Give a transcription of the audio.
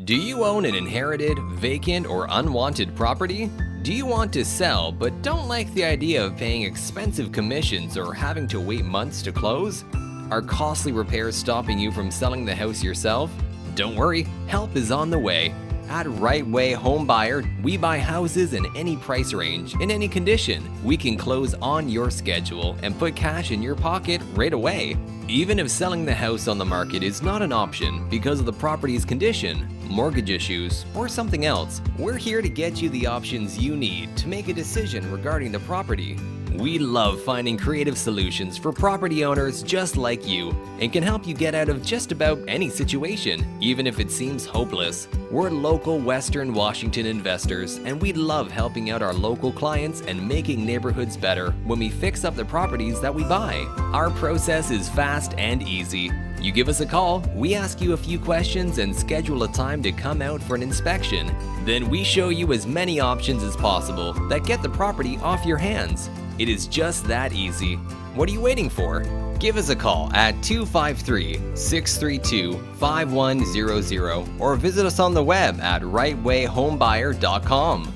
Do you own an inherited, vacant, or unwanted property? Do you want to sell but don't like the idea of paying expensive commissions or having to wait months to close? Are costly repairs stopping you from selling the house yourself? Don't worry, help is on the way. At Rightway Home Buyer, we buy houses in any price range, in any condition. We can close on your schedule and put cash in your pocket right away. Even if selling the house on the market is not an option because of the property's condition, mortgage issues, or something else, we're here to get you the options you need to make a decision regarding the property. We love finding creative solutions for property owners just like you and can help you get out of just about any situation, even if it seems hopeless. We're local Western Washington investors, and we love helping out our local clients and making neighborhoods better when we fix up the properties that we buy. Our process is fast and easy. You give us a call, we ask you a few questions and schedule a time to come out for an inspection. Then we show you as many options as possible that get the property off your hands. It is just that easy. What are you waiting for? Give us a call at 253-632-5100 or visit us on the web at rightwayhomebuyer.com.